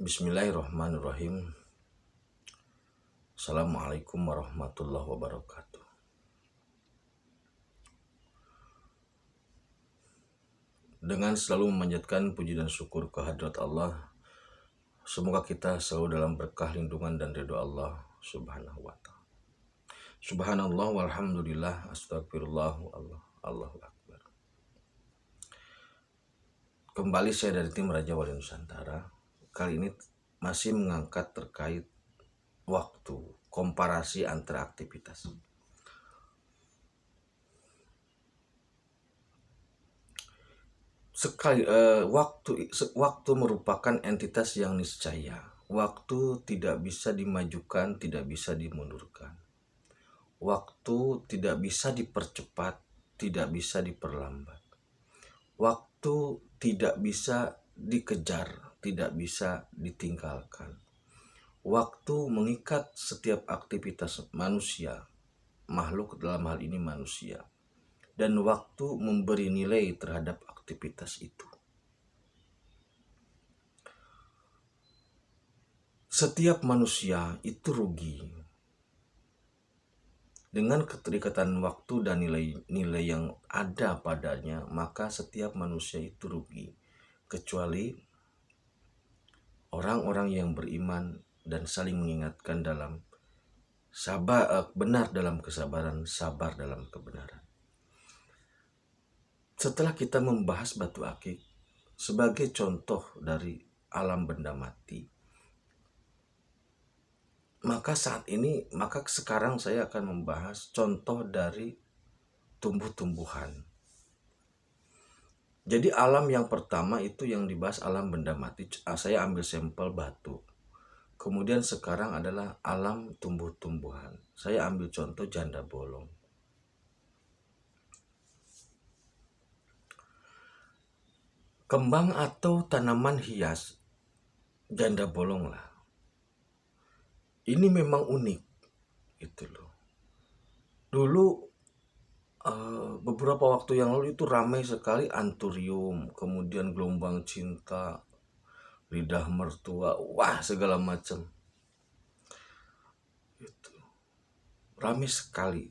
Bismillahirrahmanirrahim. Assalamualaikum warahmatullahi wabarakatuh. Dengan selalu memanjatkan puji dan syukur kehadirat Allah, semoga kita selalu dalam berkah lindungan dan ridho Allah subhanahu wa ta'ala. Subhanallah walhamdulillah astagfirullah Allahu akbar. Kembali saya dari tim Raja Wali Nusantara. Kali ini masih mengangkat terkait waktu, komparasi antara aktivitas. Waktu merupakan entitas yang niscaya. Waktu tidak bisa dimajukan, tidak bisa dimundurkan. Waktu tidak bisa dipercepat, tidak bisa diperlambat. Waktu tidak bisa dikejar, tidak bisa ditinggalkan. Waktu mengikat setiap aktivitas manusia, makhluk dalam hal ini manusia. Dan waktu memberi nilai terhadap aktivitas itu. Setiap manusia itu rugi dengan keterikatan waktu dan nilai yang ada padanya, maka setiap manusia itu rugi, kecuali orang-orang yang beriman dan saling mengingatkan dalam benar dalam kesabaran, sabar dalam kebenaran. Setelah kita membahas batu akik sebagai contoh dari alam benda mati, maka sekarang saya akan membahas contoh dari tumbuh-tumbuhan. Jadi alam yang pertama itu yang dibahas alam benda mati, saya ambil sampel batu. Kemudian sekarang adalah alam tumbuh-tumbuhan. Saya ambil contoh janda bolong. Kembang atau tanaman hias janda bolong lah. Ini memang unik, itu loh. Dulu beberapa waktu yang lalu itu ramai sekali anturium, kemudian gelombang cinta, lidah mertua, wah segala macam. Itu ramai sekali,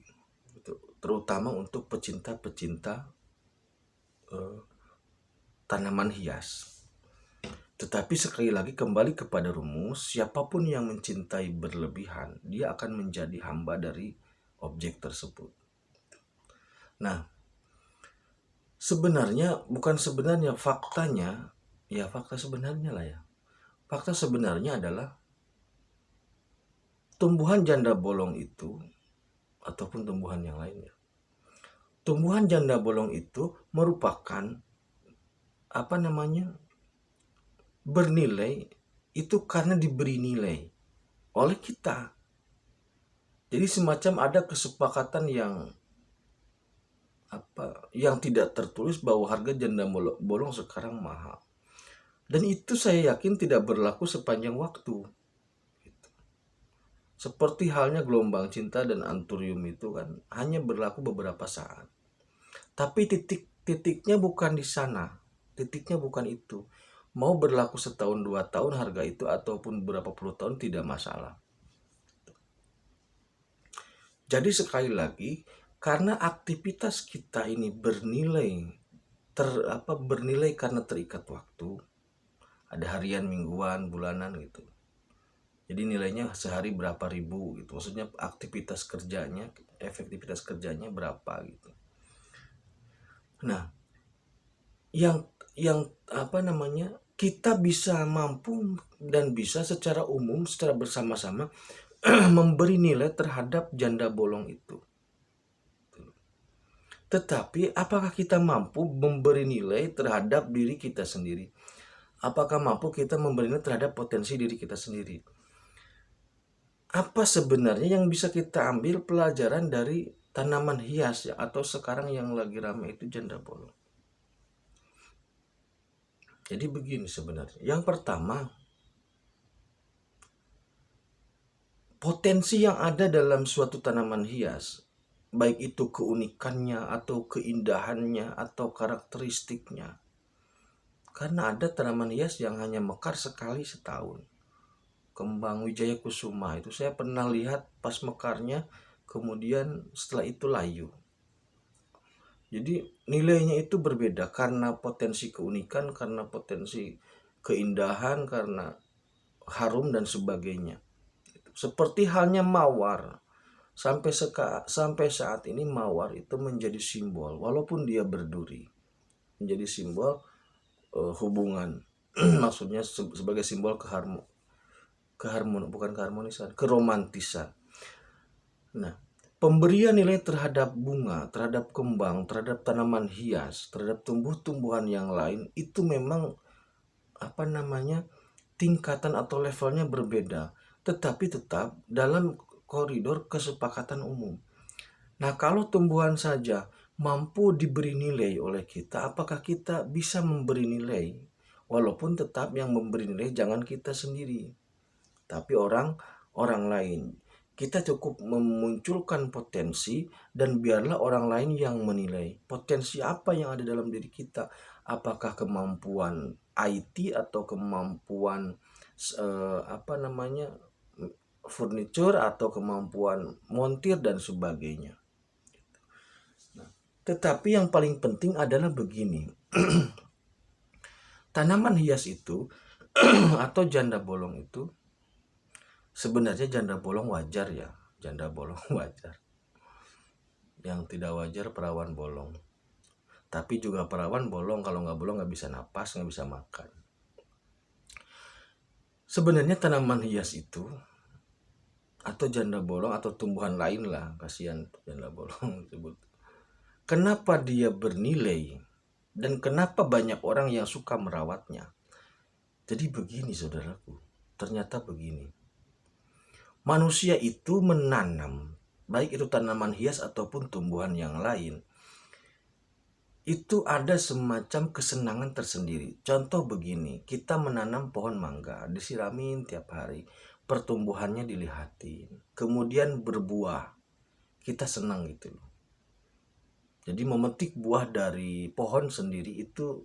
itu terutama untuk pecinta-pecinta tanaman hias. Tetapi sekali lagi kembali kepada rumus, siapapun yang mencintai berlebihan, dia akan menjadi hamba dari objek tersebut. Nah, faktanya, ya fakta sebenarnya lah ya. Fakta sebenarnya adalah tumbuhan janda bolong itu, ataupun tumbuhan yang lainnya. Tumbuhan janda bolong itu merupakan bernilai itu karena diberi nilai oleh kita. Jadi semacam ada kesepakatan yang tidak tertulis bahwa harga janda bolong sekarang mahal. Dan itu saya yakin tidak berlaku sepanjang waktu. Seperti halnya gelombang cinta dan anturium itu kan hanya berlaku beberapa saat. Tapi titiknya bukan di sana. Titiknya bukan itu. Mau berlaku setahun, 2 tahun harga itu ataupun berapa puluh tahun tidak masalah. Jadi sekali lagi, karena aktivitas kita ini bernilai karena terikat waktu. Ada harian, mingguan, bulanan gitu. Jadi nilainya sehari berapa ribu gitu. Maksudnya efektivitas kerjanya berapa gitu. Nah, kita bisa mampu dan bisa secara umum, secara bersama-sama memberi nilai terhadap janda bolong itu. Tetapi apakah kita mampu memberi nilai terhadap diri kita sendiri? Apakah mampu kita memberi nilai terhadap potensi diri kita sendiri? Apa sebenarnya yang bisa kita ambil pelajaran dari tanaman hias ya, atau sekarang yang lagi ramai itu janda bolong? Jadi begini sebenarnya. Yang pertama, potensi yang ada dalam suatu tanaman hias, baik itu keunikannya atau keindahannya atau karakteristiknya, Karena ada tanaman hias yang hanya mekar sekali setahun. Kembang Wijaya Kusuma itu saya pernah lihat pas mekarnya, kemudian setelah itu layu. Jadi nilainya itu berbeda karena potensi keunikan, karena potensi keindahan, karena harum dan sebagainya. Seperti halnya mawar. Sampai saat ini mawar itu menjadi simbol, walaupun dia berduri, menjadi simbol hubungan. Maksudnya sebagai simbol bukan keharmonisan, keromantisan. Nah, pemberian nilai terhadap bunga, terhadap kembang, terhadap tanaman hias, terhadap tumbuh-tumbuhan yang lain itu memang tingkatan atau levelnya berbeda, tetapi tetap dalam koridor kesepakatan umum. Nah, kalau tumbuhan saja mampu diberi nilai oleh kita, apakah kita bisa memberi nilai? Walaupun tetap yang memberi nilai jangan kita sendiri, tapi orang lain. Kita cukup memunculkan potensi dan biarlah orang lain yang menilai potensi apa yang ada dalam diri kita. Apakah kemampuan IT atau kemampuan furniture atau kemampuan montir dan sebagainya. Tetapi yang paling penting adalah begini. Tanaman hias itu atau janda bolong itu sebenarnya janda bolong wajar ya, janda bolong wajar. Yang tidak wajar perawan bolong. Tapi juga perawan bolong, kalau nggak bolong nggak bisa napas, nggak bisa makan. Sebenarnya tanaman hias itu atau janda bolong atau tumbuhan lain lah, kasihan janda bolong sebut. Kenapa dia bernilai dan kenapa banyak orang yang suka merawatnya? Jadi begini saudaraku, ternyata begini. Manusia itu menanam, baik itu tanaman hias ataupun tumbuhan yang lain, itu ada semacam kesenangan tersendiri. Contoh begini, kita menanam pohon mangga, disiramin tiap hari, pertumbuhannya dilihatin, kemudian berbuah, kita senang gitu loh. Jadi memetik buah dari pohon sendiri itu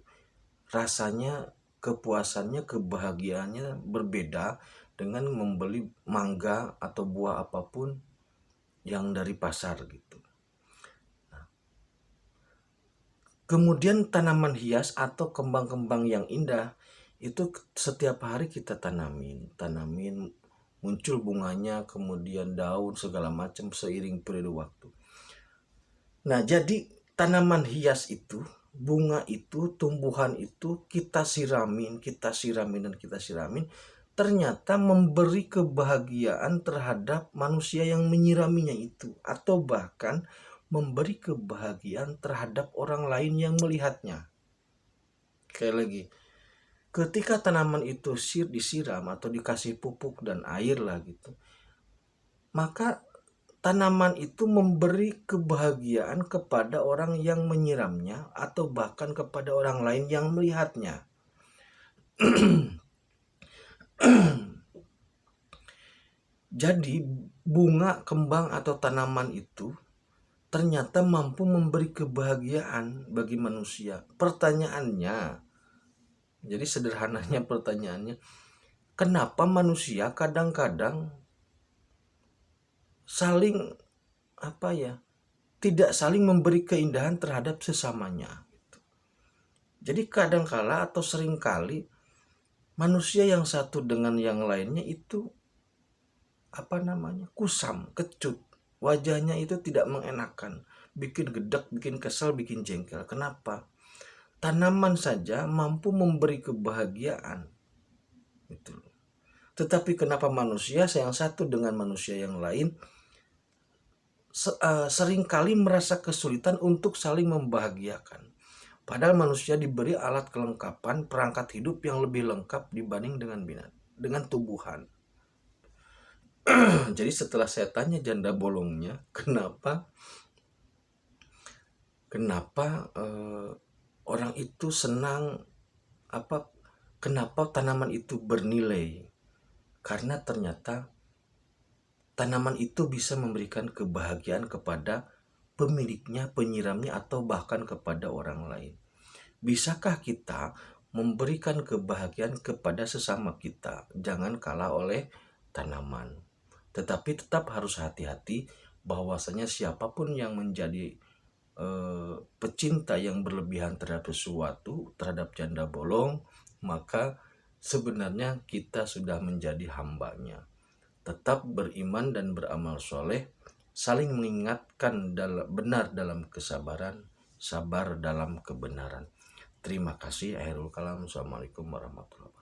rasanya, kepuasannya, kebahagiaannya berbeda dengan membeli mangga atau buah apapun yang dari pasar gitu. Kemudian tanaman hias atau kembang-kembang yang indah itu setiap hari kita tanamin, muncul bunganya, kemudian daun segala macam seiring periode waktu. Nah, jadi tanaman hias itu, bunga itu, tumbuhan itu kita siramin, dan kita siramin, ternyata memberi kebahagiaan terhadap manusia yang menyiraminya itu, atau bahkan memberi kebahagiaan terhadap orang lain yang melihatnya. Sekali lagi, ketika tanaman itu disiram atau dikasih pupuk dan air lah gitu, maka tanaman itu memberi kebahagiaan kepada orang yang menyiramnya atau bahkan kepada orang lain yang melihatnya. Jadi bunga, kembang atau tanaman itu ternyata mampu memberi kebahagiaan bagi manusia. Pertanyaannya, jadi sederhananya pertanyaannya, kenapa manusia kadang-kadang tidak saling memberi keindahan terhadap sesamanya. Jadi kadangkala atau seringkali manusia yang satu dengan yang lainnya itu kusam, kecut, wajahnya itu tidak mengenakan, bikin gedek, bikin kesel, bikin jengkel. Kenapa? Tanaman saja mampu memberi kebahagiaan. Gitu. Tetapi kenapa manusia yang satu dengan manusia yang lain seringkali merasa kesulitan untuk saling membahagiakan. Padahal manusia diberi alat kelengkapan, perangkat hidup yang lebih lengkap dibanding dengan tumbuhan. Jadi setelah saya tanya janda bolongnya, kenapa orang itu senang, kenapa tanaman itu bernilai? Karena ternyata tanaman itu bisa memberikan kebahagiaan kepada pemiliknya, penyiramnya, atau bahkan kepada orang lain. Bisakah kita memberikan kebahagiaan kepada sesama kita. Jangan kalah oleh tanaman. Tetapi tetap harus hati-hati bahwasanya siapapun yang menjadi pecinta yang berlebihan terhadap sesuatu, terhadap janda bolong, maka sebenarnya kita sudah menjadi hambanya. Tetap beriman dan beramal soleh, saling mengingatkan benar dalam kesabaran, sabar dalam kebenaran. Terima kasih. Akhirul kalam. Assalamualaikum warahmatullahi wabarakatuh.